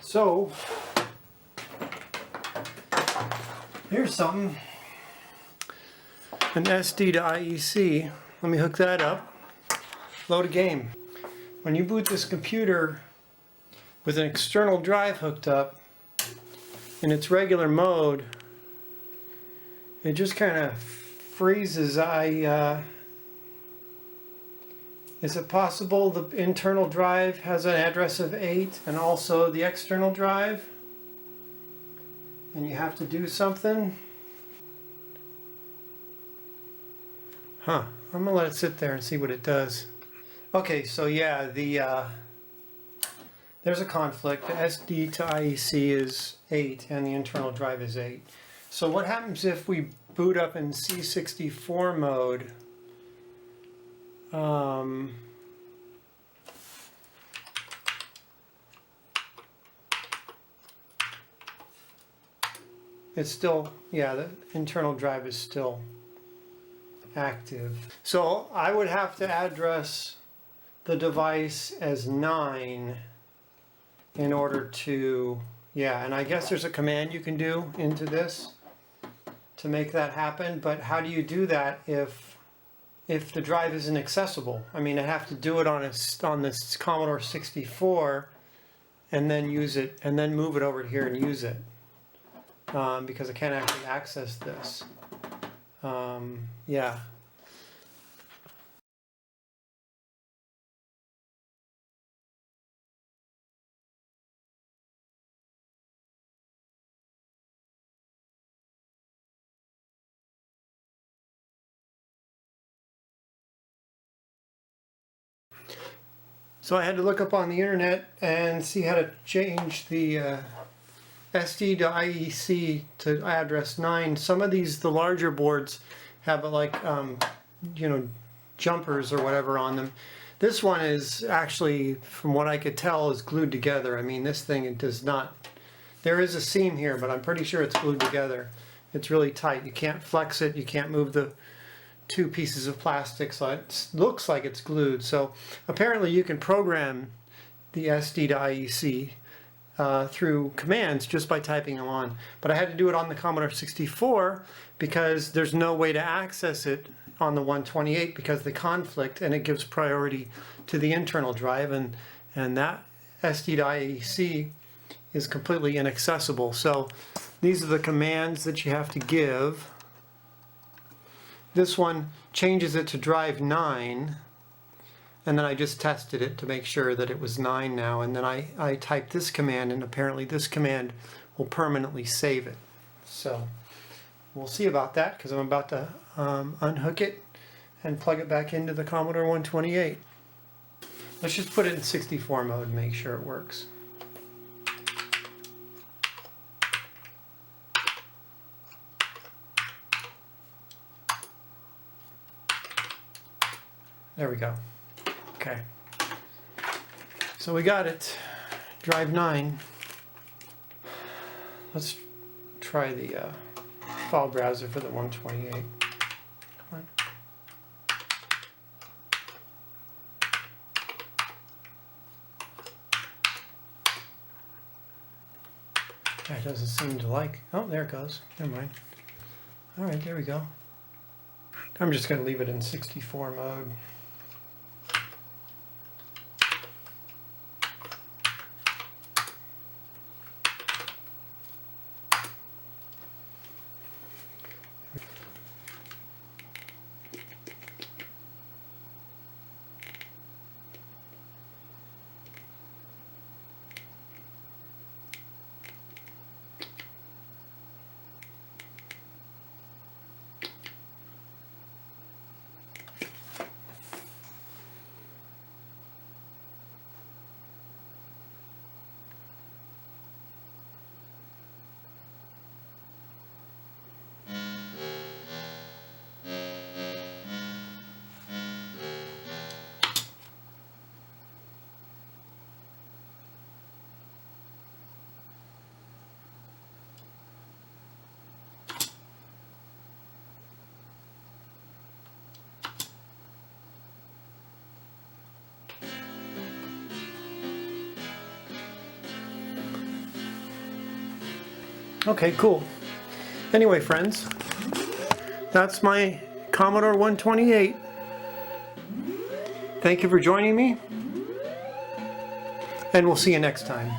So here's something, an sd2iec. Let me hook that up, load a game. When you boot this computer with an external drive hooked up in its regular mode, it just kind of freezes. Is it possible the internal drive has an address of 8 and also the external drive? And you have to do something? Huh, I'm gonna let it sit there and see what it does. Okay, so yeah, there's a conflict. The sd2iec is 8 and the internal drive is 8. So what happens if we boot up in C64 mode? It's still, yeah, the internal drive is still active. So I would have to address the device as 9 in order to, yeah, and I guess there's a command you can do into this to make that happen, but how do you do that if the drive isn't accessible? I mean, I have to do it on this Commodore 64 and then use it, and then move it over here and use it, because I can't actually access this. Yeah. So I had to look up on the internet and see how to change the sd2iec to address 9. Some of these, the larger boards, have like you know, jumpers or whatever on them. This one is actually, from what I could tell, is glued together. I mean, this thing, it does not. There is a seam here, but I'm pretty sure it's glued together. It's really tight. You can't flex it. You can't move the two pieces of plastic, so it looks like it's glued. So apparently you can program the sd2iec through commands just by typing them on. But I had to do it on the Commodore 64 because there's no way to access it on the 128 because they conflict, and it gives priority to the internal drive, and that sd2iec is completely inaccessible. So these are the commands that you have to give. This one changes it to drive 9, and then I just tested it to make sure that it was 9 now, and then I typed this command, and apparently this command will permanently save it. So we'll see about that, because I'm about to unhook it and plug it back into the Commodore 128. Let's just put it in 64 mode and make sure it works. There we go. Okay. So we got it. Drive 9. Let's try the file browser for the 128. Come on. That doesn't seem to like. Oh, there it goes. Never mind. All right, there we go. I'm just going to leave it in 64 mode. Okay, cool. Anyway, friends, that's my Commodore 128. Thank you for joining me, and we'll see you next time.